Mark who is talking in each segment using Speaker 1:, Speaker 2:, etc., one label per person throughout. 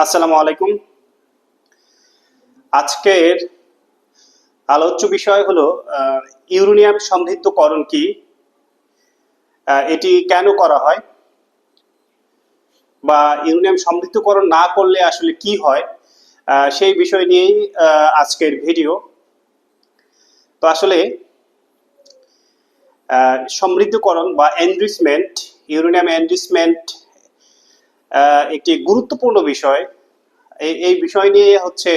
Speaker 1: আসসালামু আলাইকুম। আজকের আলোচ্য বিষয় হলো ইউরেনিয়াম সমৃদ্ধকরণ কি, এটি কেন করা হয়, বা ইউরেনিয়াম সমৃদ্ধকরণ না করলে আসলে কি হয়, সেই বিষয় নিয়েই আজকের ভিডিও। তো আসলে সমৃদ্ধকরণ বা এনরিচমেন্ট, ইউরেনিয়াম এনরিচমেন্ট একটি গুরুত্বপূর্ণ বিষয়। এই বিষয় নিয়ে হচ্ছে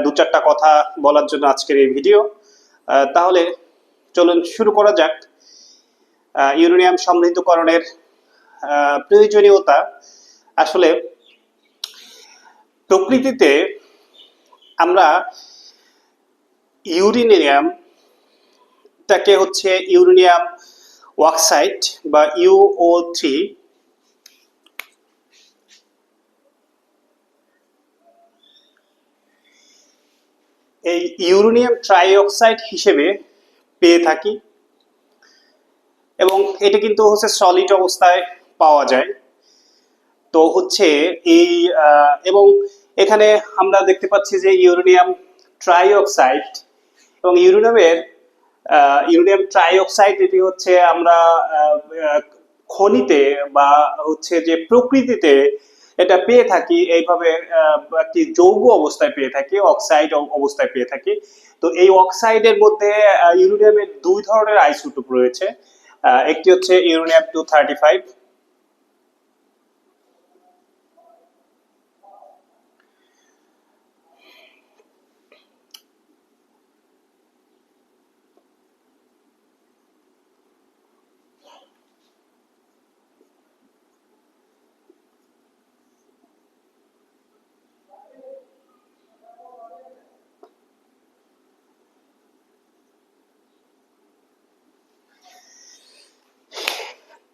Speaker 1: দু চারটা কথা বলার জন্য আজকের এই ভিডিও। তাহলে চলুন শুরু করা যাক। ইউরেনিয়াম সমৃদ্ধকরণের প্রয়োজনীয়তা। আসলে প্রকৃতিতে আমরা ইউরেনিয়ামটাকে হচ্ছে ইউরেনিয়াম অক্সাইড বা UO3, এই ইউরেনিয়াম ট্রাইঅক্সাইড হিসেবে পেয়ে থাকি, এবং এটা কিন্তু হচ্ছে সলিড অবস্থায় পাওয়া যায়। তো হচ্ছে এই এবং এখানে আমরা দেখতে পাচ্ছি যে ইউরেনিয়াম ট্রাইঅক্সাইড এবং ইউরেনিয়াম ট্রাইঅক্সাইড এটি হচ্ছে আমরা খনিতে বা হচ্ছে যে প্রকৃতিতে এটা পেয়ে থাকি, এইভাবে একটি যৌগ অবস্থায় পেয়ে থাকি, অক্সাইড অবস্থায় পেয়ে থাকি। তো এই অক্সাইডের মধ্যে ইউরেনিয়ামের দুই ধরনের আইসোটোপ রয়েছে। একটি হচ্ছে ইউরেনিয়াম 235,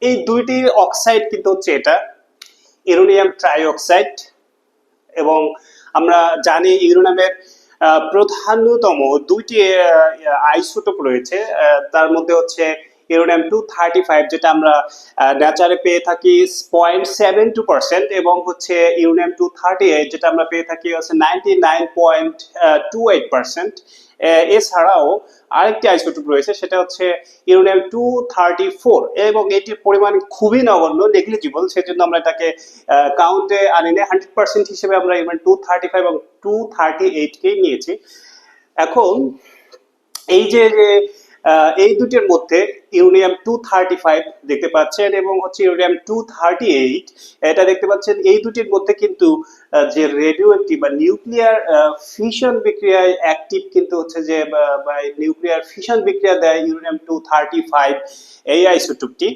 Speaker 1: এই দুইটি অক্সাইড কিন্তু হচ্ছে এটা ইউরেনিয়াম ট্রাইঅক্সাইড। এবং আমরা জানি ইউরেনিয়ামের প্রধানতম দুইটি আইসোটোপ রয়েছে। তার মধ্যে হচ্ছে ইউরেনিয়াম 235, যেটা আমরা ন্যাচারে পেয়ে থাকি 0.72%, এবং হচ্ছে ইউরেনিয়াম 238, যেটা আমরা পেয়ে থাকি হচ্ছে 99.28%। এছাড়াও আরেকটি আইসোটোপ রয়েছে, সেটা হচ্ছে ইউরেনিয়াম 234, এবং এটির পরিমাণ খুবই নগণ্য, নেগলিজিবল। সেজন্য আমরা এটাকে কাউন্টে আনি না। 100% হিসেবে আমরা ইউরেনিয়াম 235 এবং 238 কেই নিয়েছি। এখন এই যে এই দুটির মধ্যে ইউরেনিয়াম 235 দেখতে পাচ্ছেন এবং হচ্ছে ইউরেনিয়াম 238 এটা দেখতে পাচ্ছেন, এই দুটির মধ্যে কিন্তু যে রেডিও অ্যাক্টিভ বা নিউক্লিয়ার ফিশন বিক্রিয়ায় অ্যাক্টিভ কিন্তু হচ্ছে যে নিউক্লিয়ার ফিশন বিক্রিয়া দেয় ইউরেনিয়াম 235 এই আইসোটোপটি।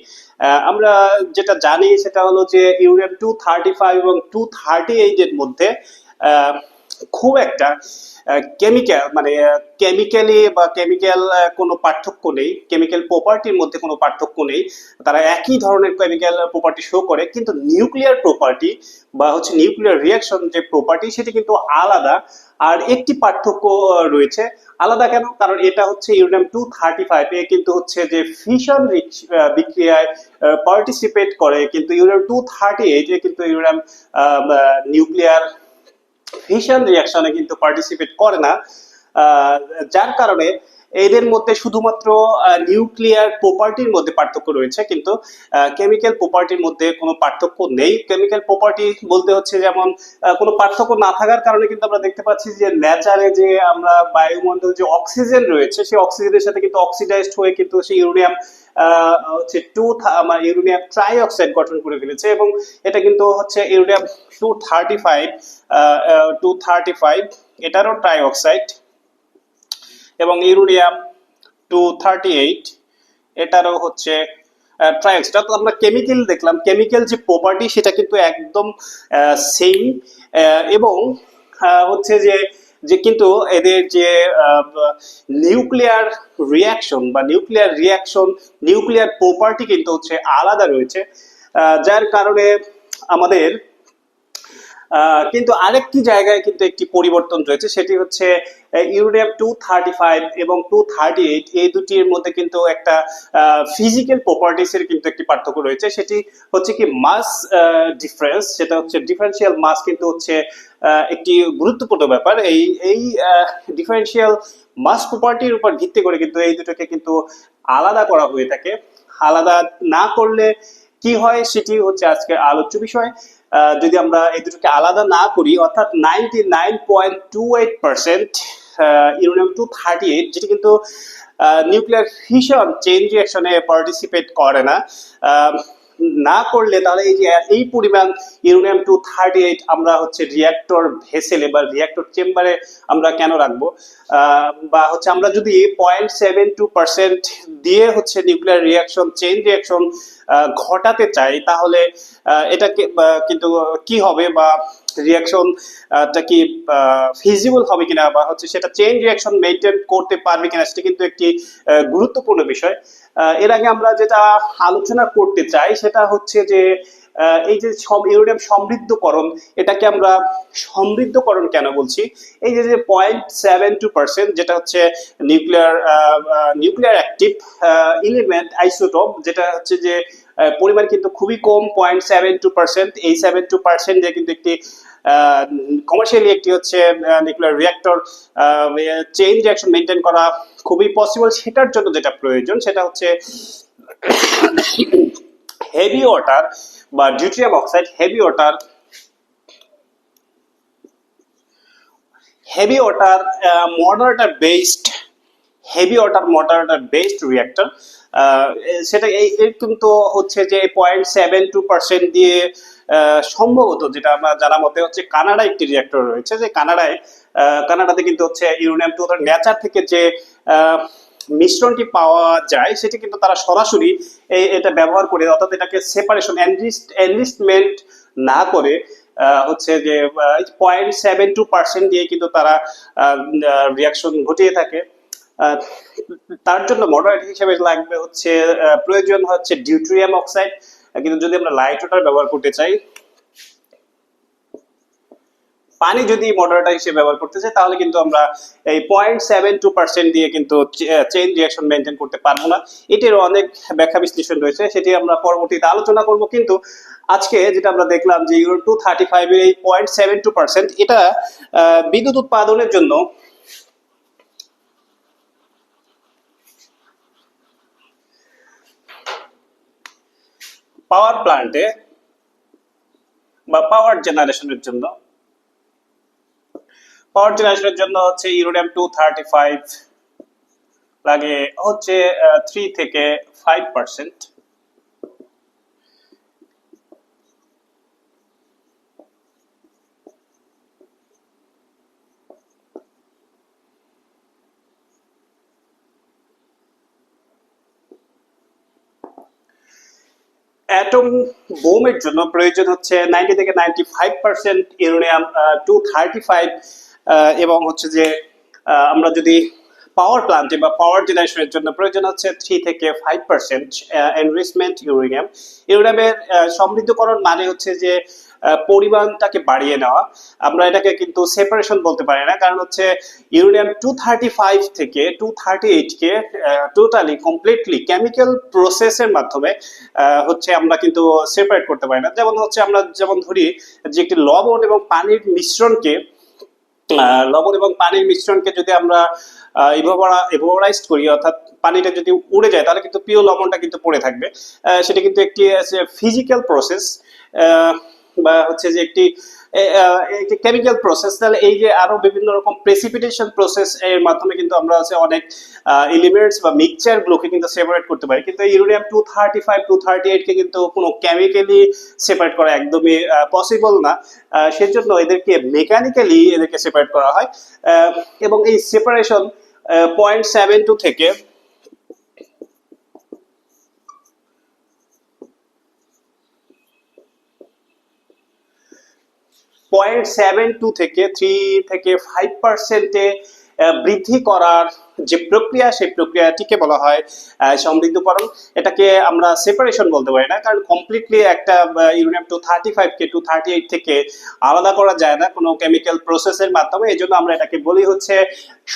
Speaker 1: আমরা যেটা জানি সেটা হলো যে ইউরেনিয়াম 235 এবং 238 এর মধ্যে খুব একটা কেমিক্যাল মানে কেমিক্যালি বা কেমিক্যাল কোনো পার্থক্য নেই, কেমিক্যাল প্রপার্টির মধ্যে কোনো পার্থক্য নেই। তারা একই ধরনের কেমিক্যাল প্রপার্টি শো করে, কিন্তু নিউক্লিয়ার প্রপার্টি বা হচ্ছে নিউক্লিয়ার রিয়াকশন যে প্রপার্টি সেটি কিন্তু আলাদা। আর একটি পার্থক্য রয়েছে। আলাদা কেন? কারণ এটা হচ্ছে ইউরেনিয়াম 235 এ কিন্তু হচ্ছে যে ফিশন বিক্রিয়ায় পার্টিসিপেট করে, কিন্তু ইউরেনিয়াম 238 এ কিন্তু ইউরেনিয়াম নিউক্লিয়ার ফিশন রিয়াকশনে কিন্তু পার্টিসিপেট করে না। যার কারণে এদের মধ্যে শুধুমাত্র নিউক্লিয়ার প্রপার্টির মধ্যে পার্থক্য রয়েছে, কিন্তু কেমিক্যাল প্রপার্টির মধ্যে কোনো পার্থক্য নেই। কেমিক্যাল প্রপার্টি বলতে হচ্ছে যেমন কোনো পার্থক্য না থাকার কারণে কিন্তু আমরা দেখতে পাচ্ছি যে ন্যাচারে যে আমরা বায়ুমণ্ডল যে অক্সিজেন রয়েছে, সেই অক্সিজেনের সাথে কিন্তু অক্সিডাইজড হয়ে কিন্তু সেই ইউরেনিয়াম হচ্ছে ইউরেনিয়াম ট্রাইঅক্সাইড গঠন করে ফেলেছে। এবং এটা কিন্তু হচ্ছে ইউরেনিয়াম 235 এটারও ট্রাইঅক্সাইড, এবং ইউরেনিয়াম 238 এটারও হচ্ছে ট্রাইঅক্সাইড। তো আমরা কেমিক্যাল দেখলাম, কেমিক্যাল যে প্রপার্টি সেটা কিন্তু একদম সেম। এবং হচ্ছে যে যে কিন্তু এদের যে নিউক্লিয়ার রিয়াকশন বা নিউক্লিয়ার প্রপার্টি কিন্তু হচ্ছে আলাদা রয়েছে। যার কারণে আমাদের কিন্তু আরেকটি জায়গায় কিন্তু একটি পরিবর্তন রয়েছে, সেটি হচ্ছে ইউরেনিয়াম 235 এবং 238 এই দুটির মধ্যে কিন্তু একটা ফিজিক্যাল প্রপার্টিস এর কিন্তু একটি পার্থক্য রয়েছে। সেটি হচ্ছে কি মাস ডিফারেন্স, সেটা হচ্ছে ডিফারেন্সিয়াল মাস কিন্তু হচ্ছে একটি গুরুত্বপূর্ণ ব্যাপার। এই ডিফারেন্সিয়াল মাস প্রপার্টির উপর ভিত্তি করে কিন্তু এই দুটোকে কিন্তু আলাদা করা হয়ে থাকে। আলাদা না করলে কি হয় সেটি হচ্ছে আজকে আলোচ্য বিষয়। যদি আমরা এই দুটোকে আলাদা না করি, অর্থাৎ 99.28% ইউরেনিয়াম 238 যেটি কিন্তু নিউক্লিয়ার ফিশন চেইন রিঅ্যাকশনে পার্টিসিপেট করে না, না করলে তাহলে এই যে এই পরিমাণ ইউরেনিয়াম 238 আমরা হচ্ছে রিঅ্যাক্টর ভেসেলে বা রিঅ্যাক্টর চেম্বারে আমরা কেন রাখবো, বা হচ্ছে আমরা যদি 0.72% দিয়ে হচ্ছে নিউক্লিয়ার রিঅ্যাকশন চেইন রিঅ্যাকশন ঘটাতে চাই, তাহলে এটাকে কিন্তু কি হবে, বা রিঅ্যাকশন টা কি ফিজিবল হবে কিনা, বা হচ্ছে সেটা চেইন রিঅ্যাকশন মেইনটেইন করতে পারবে কিনা, সেটা কিন্তু একটি গুরুত্বপূর্ণ বিষয়। এর আগে আমরা যেটা আলোচনা করতে চাই সেটা হচ্ছে যে এই যে ইউরেনিয়াম সমৃদ্ধকরণ, এটাকে আমরা সমৃদ্ধকরণ কেন বলছি? এই যে 0.72% যেটা হচ্ছে নিউক্লিয়ার অ্যাক্টিভ এলিমেন্ট আইসোটোপ, যেটা হচ্ছে যে পরিমাণ কিন্তু খুবই কম, 0.72%। এই 72% দিয়ে কিন্তু একটি কমার্শিয়ালি একটি হচ্ছে nuclear reactor chain reaction maintain করা খুবই পসিবল। সেটার জন্য যেটা প্রয়োজন সেটা হচ্ছে হেভি ওয়াটার বা deuterium oxide, heavy water moderator based reactor. সেটা এই কিন্তু হচ্ছে যে 0.72% দিয়ে সম্ভবত, যেটা আমরা জানা মতে হচ্ছে কানাডায় একটি রিঅ্যাক্টর রয়েছে, যে কানাডাতে কিন্তু হচ্ছে ইউরেনিয়াম 2 নেচার থেকে যে মিশ্রণটি পাওয়া যায় সেটি কিন্তু তারা সরাসরি এটা ব্যবহার করে, অর্থাৎ এটাকে সেপারেশন এনরিচমেন্ট না করে হচ্ছে যে 0.72% দিয়ে কিন্তু তারা রিয়াকশন ঘটিয়ে থাকে। তার জন্য মডারেট হিসেবে লাগবে হচ্ছে প্রয়োজন হচ্ছে ডিউটেরিয়াম অক্সাইড। কিন্তু যদি আমরা লাইট ওয়াটার ব্যবহার করতে চাই, পানি যদি মডারেটর হিসেবে ব্যবহার করতে চাই, তাহলে কিন্তু আমরা এই 0.72% দিয়ে কিন্তু চেইন রিঅ্যাকশন মেনটেন করতে পারবো না। এটির অনেক ব্যাখ্যা বিশ্লেষণ রয়েছে, সেটি আমরা পরবর্তীতে আলোচনা করব। কিন্তু আজকে যেটা আমরা দেখলাম যে ইউরেনিয়াম 235 এর এই 0.72% এটা বিদ্যুৎ উৎপাদনের জন্য পাওয়ার প্ল্যান্টে বা পাওয়ার জেনারেশনের জন্য হচ্ছে ইউরেনিয়াম 235 লাগে হচ্ছে 3 থেকে 5%। অ্যাটম বোমের জন্য প্রয়োজন হচ্ছে 90 থেকে 95% ইউরেনিয়াম 235, এবং হচ্ছে যে আমরা যদি পাওয়ার প্ল্যান্টে বা পাওয়ার জেনারেশনের জন্য প্রয়োজন হচ্ছে 3 থেকে 5% এনরিচমেন্ট ইউরেনিয়ামের সমৃদ্ধকরণ মানে হচ্ছে যে পরিমাণটাকে বাড়িয়ে নেওয়া। আমরা এটাকে কিন্তু সেপারেশন বলতে পারি না, কারণ হচ্ছে ইউরেনিয়াম 235 থেকে 238 কে টোটালি কমপ্লিটলি কেমিক্যাল প্রসেসের মাধ্যমে হচ্ছে আমরা কিন্তু সেপারেট করতে পারি না। যেমন হচ্ছে আমরা যেমন ধরি যে একটি লবণ এবং পানির মিশ্রণকে যদি আমরা ইভাপোরাইজ করি, অর্থাৎ পানিটা যদি উড়ে যায়, তাহলে কিন্তু পিওর লবণটা কিন্তু পড়ে থাকবে। সেটা কিন্তু একটি ফিজিক্যাল প্রসেস, বা হচ্ছে যে একটি কেমিক্যাল প্রসেস। তাহলে এই যে আরো বিভিন্ন রকম প্রেসিপিটেশন প্রসেস এর মাধ্যমে কিন্তু আমরা হচ্ছে অনেক এলিমেন্টস বা মিক্সচার গুলোকে কিন্তু সেপারেট করতে পারি। কিন্তু ইউরেনিয়াম 235 238 কে কিন্তু কোনো কেমিক্যালি সেপারেট করা একদমই পসিবল না। সেজন্য এদেরকে মেকানিক্যালি সেপারেট করা হয়, এবং এই সেপারেশন 0.72 থেকে 0.72 থেকে 3 থেকে 5%-এ বৃদ্ধি করার যে প্রক্রিয়া, সেই প্রক্রিয়াটিকে বলা হয় সমৃদ্ধকরণ। এটাকে আমরা সেপারেশন বলতে পারি না, কারণ কমপ্লিটলি একটা ইউরেনিয়াম 235 কে 238 থেকে আলাদা করা যায় না কোনো কেমিক্যাল প্রসেসের মাধ্যমে। এই জন্য আমরা এটাকে বলি হচ্ছে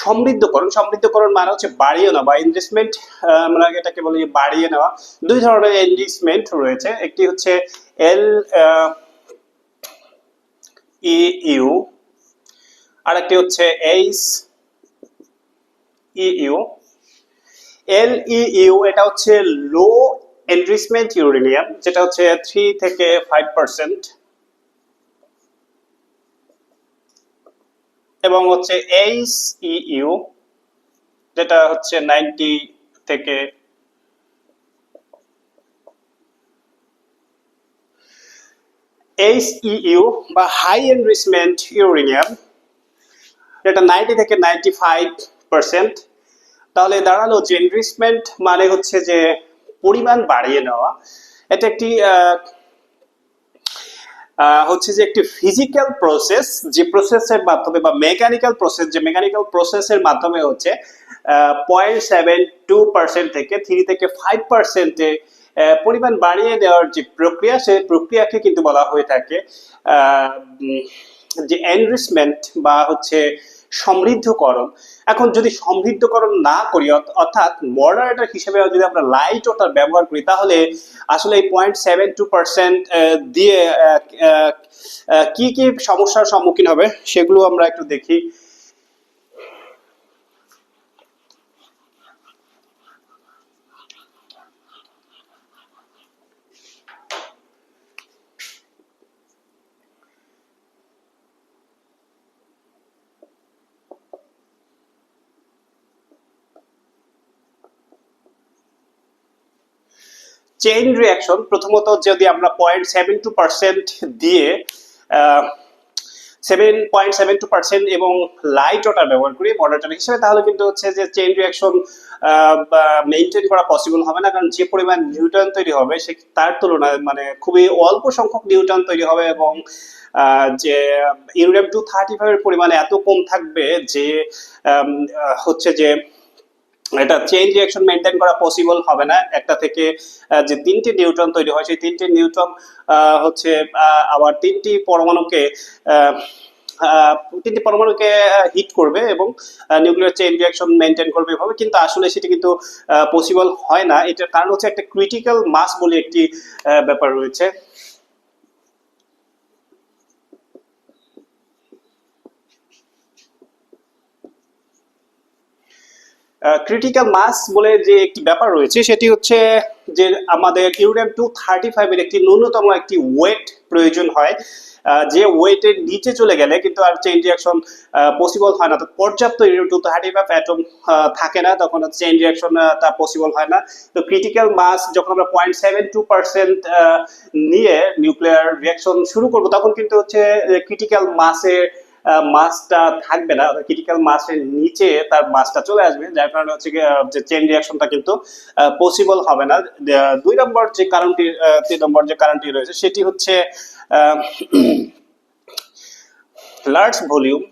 Speaker 1: সমৃদ্ধকরণ। সমৃদ্ধকরণ মানে হচ্ছে বাড়িয়ে নেওয়া বা এনরিচমেন্ট, আমরা এটাকে বলি বাড়িয়ে নেওয়া। দুই ধরনের এনরিচমেন্ট রয়েছে, একটি হচ্ছে এল ইউ, আরেকটি হচ্ছে এইচ ইউ। এল ইউ এটা হচ্ছে লো এনরিচমেন্ট ইউরেনিয়াম, যেটা হচ্ছে 3 থেকে 5%, এবং হচ্ছে এইচ ইউ যেটা হচ্ছে 90 থেকে HEU বা হাই এনরিচমেন্ট ইউরেনিয়াম, যেটা 90 থেকে 95%। তাহলে দাঁড়ালো যে এনরিচমেন্ট মানে হচ্ছে যে পরিমাণ বাড়িয়ে নেওয়া। এটা একটি হচ্ছে যে একটি ফিজিক্যাল প্রসেস, যে প্রসেসের মাধ্যমে বা মেকানিক্যাল প্রসেস, যে মেকানিক্যাল প্রসেসের মাধ্যমে হচ্ছে 0.72% থেকে 3 থেকে 5%-এ পরিমাণ বাড়িয়ে দেওয়ার যে প্রক্রিয়া, সেই প্রক্রিয়াকে কিন্তু বলা হয়ে থাকে যে এনরিচমেন্ট বা হচ্ছে সমৃদ্ধকরণ। এখন যদি সমৃদ্ধকরণ না করি, অর্থাৎ মডারেটর হিসেবে যদি আমরা লাইট ওয়াটার ব্যবহার করি, তাহলে আসলে এই 0.72% দিয়ে কি কি সমস্যার সম্মুখীন হবে সেগুলো আমরা একটু দেখি। চেইন রিয়াকশন, প্রথমত যদি আমরা 0.72% দিয়ে 7.72% এবং লাইট ওয়াটার ব্যবহার করি মডারেটর হিসেবে, তাহলে কিন্তু হচ্ছে যে চেইন রিয়াকশন মেনটেন করা পসিবল হবে না, কারণ যে পরিমাণ নিউটন তৈরি হবে সে তার তুলনায় মানে খুবই অল্প সংখ্যক নিউটন তৈরি হবে, এবং যে ইউরেনিয়াম 235 এর পরিমাণ এত কম থাকবে যে হচ্ছে যে এটা চেইন রিঅ্যাকশন মেনটেন করা পসিবল হবে না। একটা থেকে যে 3টি নিউট্রন তৈরি হয়, সেই 3টি নিউট্রন হচ্ছে আবার 3টি পরমাণুকে হিট করবে এবং নিউক্লিয়ার চেইন রিঅ্যাকশন মেনটেন করবে এভাবে, কিন্তু আসলে সেটা কিন্তু পসিবল হয় না। এটার কারণ হচ্ছে একটা ক্রিটিক্যাল মাস বলে একটি ব্যাপার রয়েছে। ক্রিটিক্যাল মাস বলে যে একটি ব্যাপার রয়েছে, সেটি হচ্ছে যে আমাদের ইউরেনিয়াম 235 এর একটি ন্যূনতম একটি ওয়েট প্রয়োজন হয়, যে ওয়েটের নিচে চলে গেলে কিন্তু আর চেইন রিঅ্যাকশন পসিবল হয় না। তো পর্যাপ্ত ইউরেনিয়াম 235 অ্যাটম থাকে না, তখন চেইন রিঅ্যাকশন তা পসিবল হয় না। তো ক্রিটিক্যাল মাস যখন আমরা 0.72% নিয়ে নিউক্লিয়ার রিঅ্যাকশন শুরু করব, তখন কিন্তু হচ্ছে ক্রিটিক্যাল মাসের মাসটা থাকবে না, ক্রিটিক্যাল মাসের নিচে তার মাসটা চলে আসবে, যার কারণে হচ্ছে যে চেইন রিঅ্যাকশনটা কিন্তু পসিবল হবে না। 2 নম্বর যে কারণটি 3 নম্বর যে কারণটি রয়েছে সেটি হচ্ছে লার্জ ভলিউম।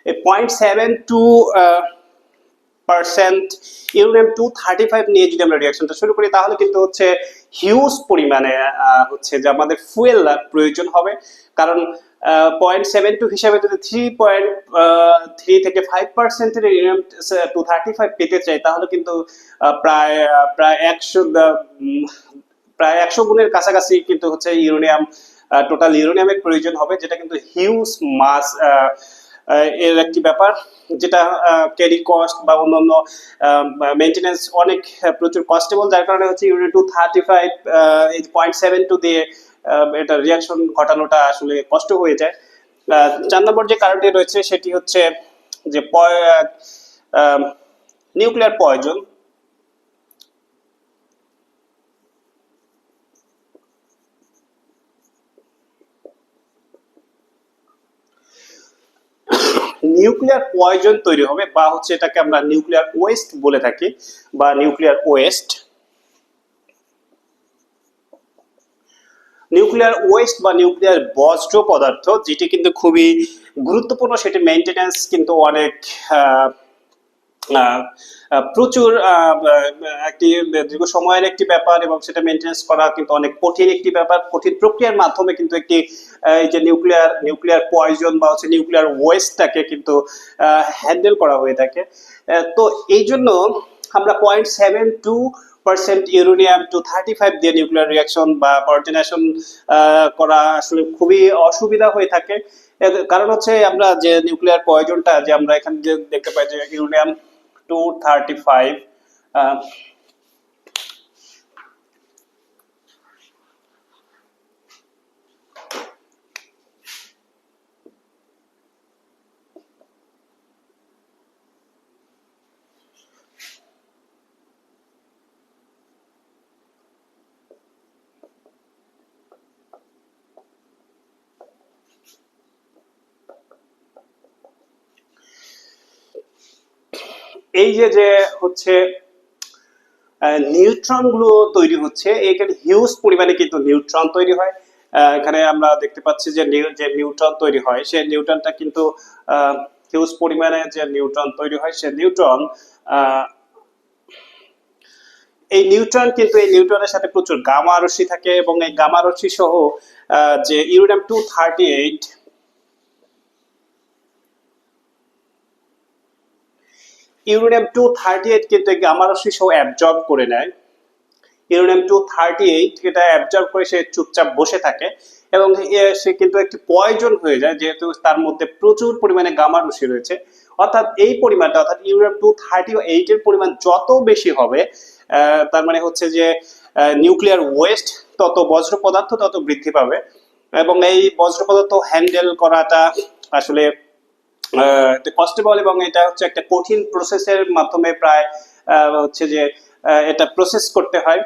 Speaker 1: এই 0.72% ইউরেনিয়াম 235 নিয়ে যদি আমরা রিঅ্যাকশনটা শুরু করি, তাহলে কিন্তু হচ্ছে হিউজ পরিমাণে হচ্ছে যে আমাদের ফুয়েল প্রয়োজন হবে, কারণ 0.72 হিসাবে যদি 3 থেকে 5% এর ইউরেনিয়াম 235 পেতে চাই, তাহলে কিন্তু প্রায় প্রায় 100 গুণের কাছাকাছি কিন্তু হচ্ছে ইউরেনিয়াম, টোটাল ইউরেনিয়ামের প্রয়োজন হবে, যেটা কিন্তু হিউজ মাস এর একটি ব্যাপার, যেটা ক্যারি কস্ট বা অন্যান্য মেনটেন্যান্স অনেক প্রচুর কস্টেবল, যার কারণে হচ্ছে ইউরেনিয়াম 235 এই 0.72 দিয়ে এটা রিয়াকশন ঘটানোটা আসলে কষ্ট হয়ে যায়। 4 নম্বর যে কারণটি রয়েছে সেটি হচ্ছে যে নিউক্লিয়ার পয়জন। নিউক্লিয়ার পয়জন তৈরি হবে, বা হচ্ছে এটাকে আমরা নিউক্লিয়ার ওয়েস্ট বলে থাকি, বা নিউক্লিয়ার ওয়েস্ট। নিউক্লিয়ার ওয়েস্ট বা নিউক্লিয়ার বজ্র পদার্থ, যেটি কিন্তু খুবই গুরুত্বপূর্ণ, সেটি মেইনটেনেন্স কিন্তু অনেক প্রচুর একটি দীর্ঘ সময়ের একটি ব্যাপার, এবং সেটা মেনটেন্স করা কিন্তু অনেক কঠিন একটি ব্যাপার। কঠিন প্রক্রিয়ার মাধ্যমে কিন্তু একটি এই যে নিউক্লিয়ার পয়জন বা হচ্ছে নিউক্লিয়ার ওয়েস্টটাকে কিন্তু হ্যান্ডেল করা হয়ে থাকে। তো এই জন্য আমরা 0.72% ইউরেনিয়াম 235 দিয়ে নিউক্লিয়ার রিয়াকশন বা পাওয়ার জেনারেশন করা আসলে খুবই অসুবিধা হয়ে থাকে। কারণ হচ্ছে আমরা যে নিউক্লিয়ার পয়জনটা যে আমরা এখানে যে দেখতে পাই যে ইউরেনিয়াম 235, এই যে হচ্ছে নিউট্রন গুলো তৈরি হচ্ছে, এখানে হিউজ পরিমাণে কিন্তু নিউট্রন তৈরি হয়। এখানে আমরা দেখতে পাচ্ছি যে নিউট্রন তৈরি হয়, সেই নিউট্রনটা কিন্তু হিউজ পরিমাণে যে নিউট্রন তৈরি হয়, সে নিউট্রন এই নিউট্রনের সাথে প্রচুর গামা রশ্মি থাকে, এবং এই গামা রশ্মি সহ যে ইউরেনিয়াম 238 কিন্তু এই গামা রশ্মি সহ অ্যাবজর্ব করে নেয়। ইউরেনিয়াম 238 এটা অ্যাবজর্ব করে সে চুপচাপ বসে থাকে, এবং সে কিন্তু একটি পয়জন হয়ে যায়, যেহেতু তার মধ্যে প্রচুর পরিমাণে গামা রশ্মি রয়েছে। অর্থাৎ এই পরিমাণটা, অর্থাৎ ইউরেনিয়াম 238 এর পরিমাণ যত বেশি হবে, তার মানে হচ্ছে যে নিউক্লিয়ার ওয়েস্ট তত বজ্র পদার্থ তত বৃদ্ধি পাবে, এবং এই বজ্র পদার্থ হ্যান্ডেল করাটা আসলে কস্টেবল, এবং এটা হচ্ছে একটা কঠিন প্রসেসের মাধ্যমে প্রায় হচ্ছে যে এটা প্রসেস করতে হয়।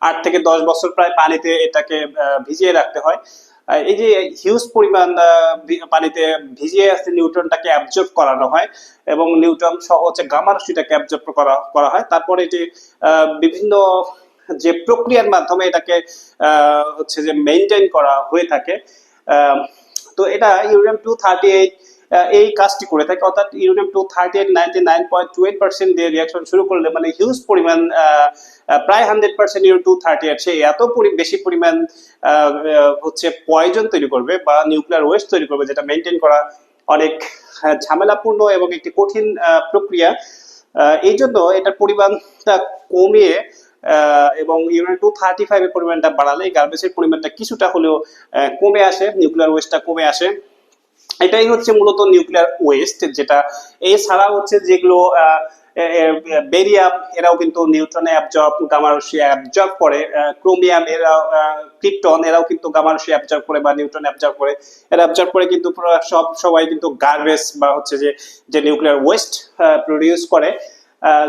Speaker 1: 8 থেকে 10 বছর প্রায় পানিতে এটাকে ভিজিয়ে রাখতে হয়। এই যে হিউজ পরিমাণ পানিতে ভিজিয়ে আসতে নিউট্রনটাকে অ্যাবজর্ব করানো হয়, এবং নিউট্রন সহ হচ্ছে গামা রশ্মিটাকে অ্যাবজর্ব করা হয়। তারপরে এটি বিভিন্ন যে প্রক্রিয়ার মাধ্যমে এটাকে হচ্ছে যে মেইনটেইন করা হয়ে থাকে। তো এটা ইউরেনিয়াম 238 এই কাজটি করে থাকে। অর্থাৎ ইউরেনিয়াম 238 99.28% দিয়ে রিয়াকশন শুরু করলে মানে হিউজ পরিমাণ প্রায় 100% ইউরেনিয়াম 238 সে এত বেশি পরিমাণ হচ্ছে পয়জন তৈরি করবে বা নিউক্লিয়ার ওয়েস্ট তৈরি করবে, যেটা মেনটেন করা অনেক ঝামেলাপূর্ণ এবং একটি কঠিন প্রক্রিয়া। এই জন্য এটার পরিমাণটা কমিয়ে এবং ইউরেনিয়াম 235 এর পরিমাণটা বাড়ালে গার্বেজের পরিমাণটা কিছুটা হলেও কমে আসে, নিউক্লিয়ার ওয়েস্টটা কমে আসে। এটাই হচ্ছে মূলত নিউক্লিয়ার ওয়েস্ট। যেটা এছাড়া হচ্ছে যেগুলো বেরিয়াম, এরাও কিন্তু নিউট্রনে অ্যাবজর্ব, গামা রশ্মি অ্যাবজর্ব করে। ক্রোমিয়াম এরাও, ক্রিপ্টন এরাও কিন্তু গামা রশ্মি অ্যাবজর্ব করে বা নিউট্রন অ্যাবজর্ব করে। এরা অ্যাবজর্ব করে কিন্তু সবাই কিন্তু গার্বেজ বা হচ্ছে যে নিউক্লিয়ার ওয়েস্ট প্রডিউস করে।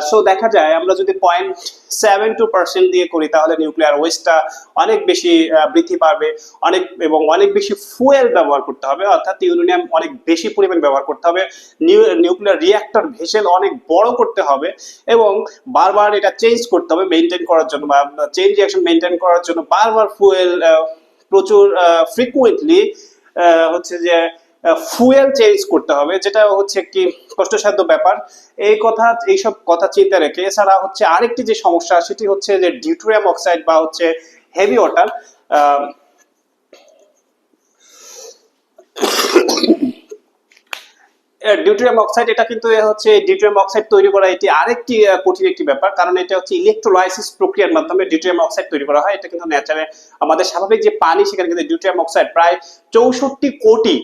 Speaker 1: সো দেখা যায় আমরা যদি 0.72% দিয়ে করি, তাহলে নিউক্লিয়ার ওয়েস্টটা অনেক বেশি বৃদ্ধি পাবে, অনেক বেশি ফুয়েল ব্যবহার করতে হবে, অর্থাৎ ইউরেনিয়াম অনেক বেশি পরিমাণ ব্যবহার করতে হবে, নিউক্লিয়ার রিঅ্যাক্টর ভেসেল অনেক বড় করতে হবে, এবং বারবার এটা চেঞ্জ করতে হবে মেনটেন করার জন্য, বা চেইন রিঅ্যাকশন মেনটেন করার জন্য বারবার ফুয়েল প্রচুর ফ্রিকুয়েন্টলি হচ্ছে যে ফুয়েল চেঞ্জ করতে হবে, যেটা হচ্ছে একটি কষ্টসাধ্য ব্যাপার। এইসব কথা চিন্তা রেখে এছাড়া হচ্ছে আরেকটি যে সমস্যা, সেটি হচ্ছে যে ডিউটেরিয়াম অক্সাইড বা হচ্ছে হেভি ওয়াটার। ডিউটেরিয়াম অক্সাইড, এটা কিন্তু হচ্ছে ডিউটেরিয়াম অক্সাইড তৈরি করা এটি আরেকটি কঠিন একটি ব্যাপার, কারণ এটা হচ্ছে ইলেকট্রোলাইসিস প্রক্রিয়ার মাধ্যমে ডিউটেরিয়াম অক্সাইড তৈরি করা হয়। এটা কিন্তু ন্যাচারে আমাদের স্বাভাবিক যে পানি, সেখানে কিন্তু ডিউটেরিয়াম অক্সাইড প্রায় 64 কোটি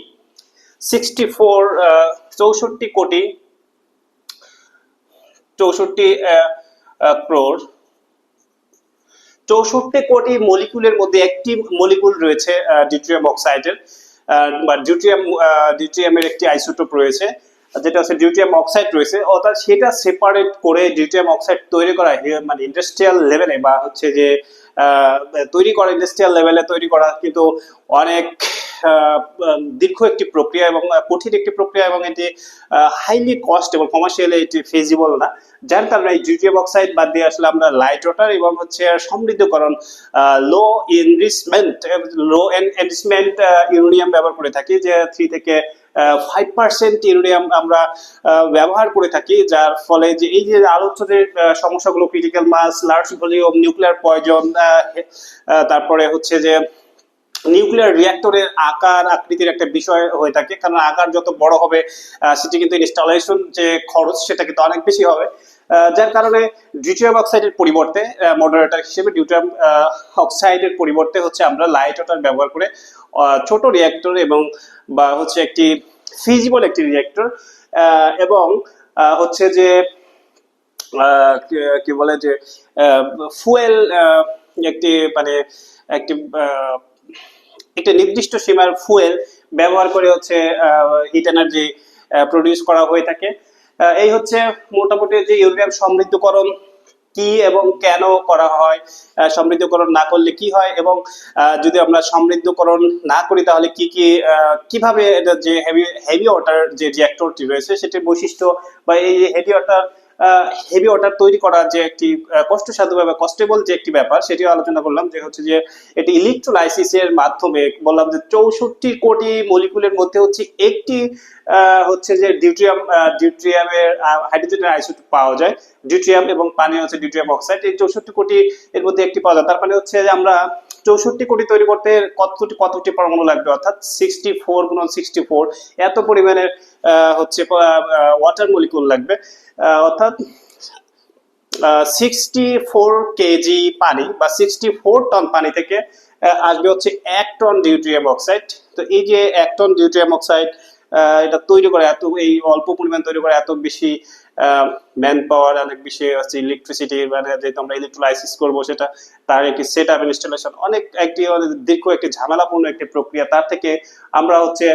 Speaker 1: 64 কোটি মলিকুলের মধ্যে একটি মলিকুল রয়েছে ডিউটেরিয়াম অক্সাইডের, বা ডিউটেরিয়ামের একটি আইসোটোপ রয়েছে, যেটা হচ্ছে ডিউটেরিয়াম অক্সাইড রয়েছে। অর্থাৎ সেটা সেপারেট করে ডিউটেরিয়াম অক্সাইড তৈরি করা, মানে ইন্ডাস্ট্রিয়াল লেভেলে বা হচ্ছে যে ইন্ডাস্ট্রিয়াল লেভেলে তৈরি করা কিন্তু অনেক দীর্ঘ একটি প্রক্রিয়া এবং কঠিন একটি প্রক্রিয়া, এবং এটি হাইলি কস্ট এবং কমার্শিয়ালি এটি ফিজিবল না। যার কারণে এই ডিউটেরিয়াম অক্সাইড বাদ দিয়ে আসলে আমরা লাইট ওয়াটার এবং হচ্ছে সমৃদ্ধকরণ লো এনরিচমেন্ট ইউরেনিয়াম ব্যবহার করে থাকি, যে 3 থেকে 5% ইউরেনিয়াম আমরা ব্যবহার করে থাকি, যার ফলে যে এই যে আলোচ্য যে সমস্যাগুলো, ক্রিটিক্যাল মাস, লার্জ ভলিউম, নিউক্লিয়ার পয়জন, তারপরে হচ্ছে যে নিউক্লিয়ার রিঅ্যাক্টরের আকার আকৃতির একটা বিষয় হয়ে থাকে, কারণ আকার যত বড় হবে সেটি কিন্তু ইনস্টলেশন যে খরচ সেটা কিন্তু অনেক বেশি হবে। যার কারণে ডিউটেরিয়াম অক্সাইডের পরিবর্তে মডারেটর হিসেবে ডিউটেরিয়াম অক্সাইডের পরিবর্তে হচ্ছে আমরা লাইট ওয়াটার ব্যবহার করে ছোট রিঅ্যাক্টর এবং বা হচ্ছে একটি ফিজিবল একটি রিঅ্যাক্টর এবং হচ্ছে যে কি বলে যে ফুয়েল একটি মানে একটি একটা নির্দিষ্ট সীমার ফুয়েল ব্যবহার করে হচ্ছে হিট এনার্জি প্রডিউস করা হয়ে থাকে। এই হচ্ছে মোটামুটি যে ইউরেনিয়াম সমৃদ্ধকরণ কি এবং কেন করা হয়, সমৃদ্ধকরণ না করলে কি হয়, এবং যদি আমরা সমৃদ্ধকরণ না করি তাহলে কি কি কিভাবে যে হেভি ওয়াটার যে রিঅ্যাক্টরটি রয়েছে সেটির বৈশিষ্ট্য, বা এই হেভি ওয়াটার তৈরি করা যে একটি কষ্টসাধ্য বা কস্টেবল যে একটি ব্যাপার সেটিও আলোচনা করলাম, যে হচ্ছে যে এটি ইলেকট্রোলাইসিসের মাধ্যমে বললাম যে 64 কোটি মলিকুলের মধ্যে হচ্ছে একটি হচ্ছে যে ডিউট্রিয়ামের হাইড্রোজেনের আইসোটোপ পাওয়া যায়। ডিউট্রিয়াম এবং পানি হচ্ছে ডিউট্রিয়াম অক্সাইড, এই 64 কোটি এর মধ্যে একটি পাওয়া যায়। তার মানে হচ্ছে যে আমরা 64 কোটি তৈরি করতে কতটি পরমাণু লাগবে, অর্থাৎ 64 গুণন 64 এত পরিমাণের হচ্ছে ওয়াটার মলিকুল লাগবে, অর্থাৎ 64 কেজি পানি বা 64 টন পানি থেকে আসবে হচ্ছে 1 টন ডিউটেরিয়াম অক্সাইড। তো এই যে 1 টন ডিউটেরিয়াম অক্সাইড এটা তৈরি করে, এত এই অল্প পরিমাণ তৈরি করে এত বেশি ম্যান পাওয়ার, অনেক বেশি হচ্ছে ইলেকট্রিসিটি, মানে যেহেতু আমরা ইলেকট্রোলাইসিস করবো সেটা তার একটি সেট আপ ইনস্টলেশন অনেক একটি দীর্ঘ একটি ঝামেলাপূর্ণ একটি প্রক্রিয়া, তার থেকে আমরা হচ্ছে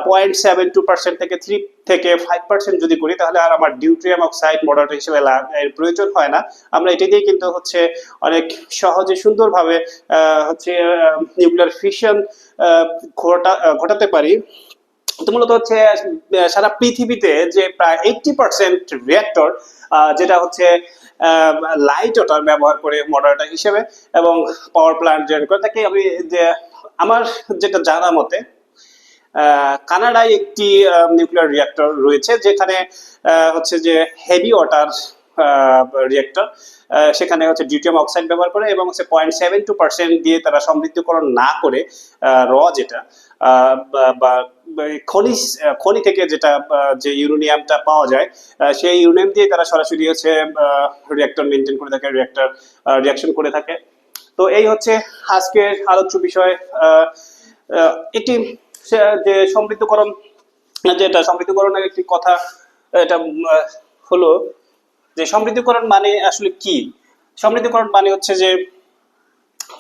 Speaker 1: 0.72% থেকে 3 থেকে 5% যদি করি তাহলে আর আমার ডিউটেরিয়াম অক্সাইড মডারেটর হিসেবে এর প্রয়োজন হয় না। আমরা এটি দিয়ে কিন্তু হচ্ছে অনেক সহজে সুন্দরভাবে হচ্ছে নিউক্লিয়ার ফিশন ঘটাতে পারি। তো মূলত হচ্ছে সারা পৃথিবীতে যে প্রায় 80% রিঅ্যাক্টর যেটা হচ্ছে লাইট ওয়াটার ব্যবহার করে মডারেটর হিসেবে এবং পাওয়ার প্ল্যান্ট জয়েন করে থাকে। আমি যে আমার যেটা জানা মতে কানাডায় একটি নিউক্লিয়ার রিঅ্যাক্টর রয়েছে, যেখানে হচ্ছে যে হেভি ওয়াটার রিঅ্যাক্টর, সেখানে হচ্ছে ডিউটেরিয়াম অক্সাইড ব্যবহার করে এবং হচ্ছে 0.72% দিয়ে তারা সমৃদ্ধকরণ না করে যেটা বা খনি থেকে যেটা যে ইউরেনিয়ামটা পাওয়া যায় সেই ইউরেনিয়াম দিয়ে তারা সরাসরি হচ্ছে রিঅ্যাক্টর মেনটেন করে থাকে, রিঅ্যাকশন করে থাকে। তো এই হচ্ছে আজকের আলোচ্য বিষয়। একটি যে সমৃদ্ধকরণের একটি কথা, এটা হলো যে সমৃদ্ধকরণ মানে আসলে কি। সমৃদ্ধকরণ মানে হচ্ছে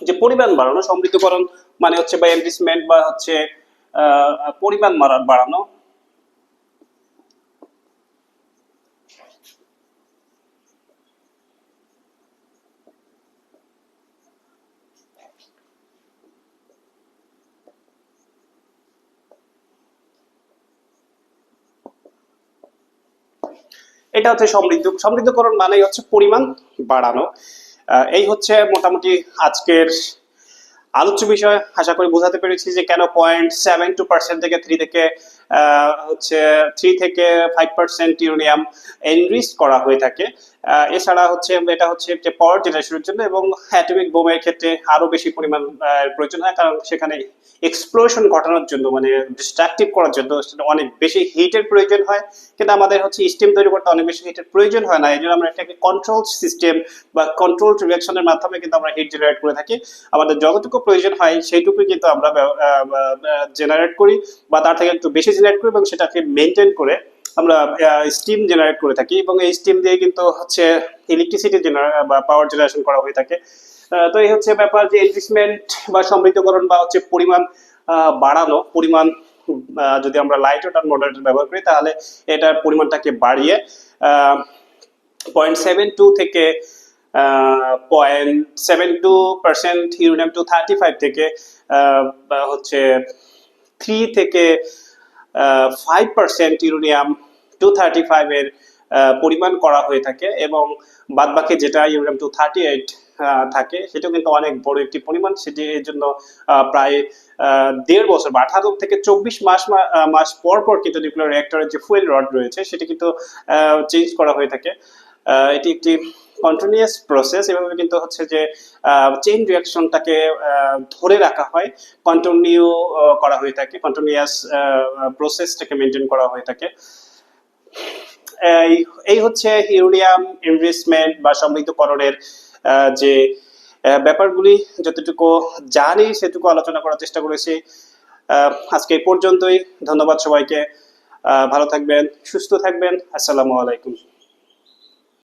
Speaker 1: যে পরিমাণ বাড়ানো। সমৃদ্ধকরণ মানে হচ্ছে বা এনরিচমেন্ট বা হচ্ছে পরিমাণ বাড়ানো। এটা হচ্ছে সমৃদ্ধকরণ মানে হচ্ছে পরিমাণ বাড়ানো। এই হচ্ছে মোটামুটি আজকের আলোচ্য বিষয়। আশা করি বোঝাতে পেরেছি যে কেন 0.72% থেকে 3 থেকে 5% ইউরেনিয়াম এনরিচ করা হয়ে থাকে। এছাড়া হচ্ছে এটা হচ্ছে যে পাওয়ার জেনারেশনের জন্য এবং অ্যাটমিক বোমের ক্ষেত্রে আরো বেশি পরিমাণ প্রয়োজন হয়, কারণ সেখানে এক্সপ্লোশন ঘটানোর জন্য মানে ডিস্ট্রাকটিভ করার জন্য অনেক বেশি হিটের প্রয়োজন হয়, কিন্তু আমাদের হচ্ছে স্টিম তৈরি করতে অনেক বেশি হিটের প্রয়োজন হয় না। এই জন্য আমরা এটাকে কন্ট্রোল সিস্টেম বা কন্ট্রোল রিঅ্যাকশনের মাধ্যমে কিন্তু আমরা হিট জেনারেট করে থাকি। আমাদের যতটুকু প্রয়োজন হয় সেইটুকুই কিন্তু আমরা জেনারেট করি বা তার থেকে একটু বেশি জেনারেট করি এবং সেটাকে মেনটেন করে আমরা স্টিম জেনারেট করে থাকি, এবং এই স্টিম দিয়ে কিন্তু হচ্ছে ইলেকট্রিসিটি বা পাওয়ার জেনারেশন করা হয়ে থাকে। তো এই হচ্ছে ব্যাপার যে এনরিচমেন্ট বা সমৃদ্ধকরণ বা হচ্ছে পরিমাণ বাড়ানো। পরিমাণ যদি আমরা লাইট ওয়াটার মডারেটর ব্যবহার করি তাহলে এটার পরিমাণটাকে বাড়িয়ে 0.72 থেকে 0.72% ইউরেনিয়াম 235 থেকে হচ্ছে 3 থেকে 5% ইউরেনিয়াম 235 এর পরিমাণ করা হয়ে থাকে, এবং বাদবাকি যেটা ইউরেনিয়াম 238 থাকে সেটা কিন্তু অনেক বড় একটি পরিমাণ। সেটি এর জন্য প্রায় 1.5 বছর বা 18 থেকে 24 মাস পর পর কিন্তু নিউক্লিয়ার রিঅ্যাক্টরের যে ফুয়েল রড রয়েছে সেটি কিন্তু চেঞ্জ করা হয়ে থাকে। এটি একটি কন্টিনিউয়াস প্রসেস। এভাবে কিন্তু হচ্ছে যে চেইন রিঅ্যাকশনটাকে ধরে রাখা হয়, কন্টিনিউ করা হয়ে থাকে, কন্টিনিউয়াস প্রসেসটাকে মেনটেন করা হয়ে থাকে। এই হচ্ছে ইউরেনিয়াম ইনভেস্টমেন্ট বা সমৃদ্ধকরণের যে ব্যাপারগুলি যতটুকু জানি সেটুকু আলোচনা করার চেষ্টা করেছি। আজকে এই পর্যন্তই। ধন্যবাদ সবাইকে। ভালো থাকবেন, সুস্থ থাকবেন। আসসালামু আলাইকুম।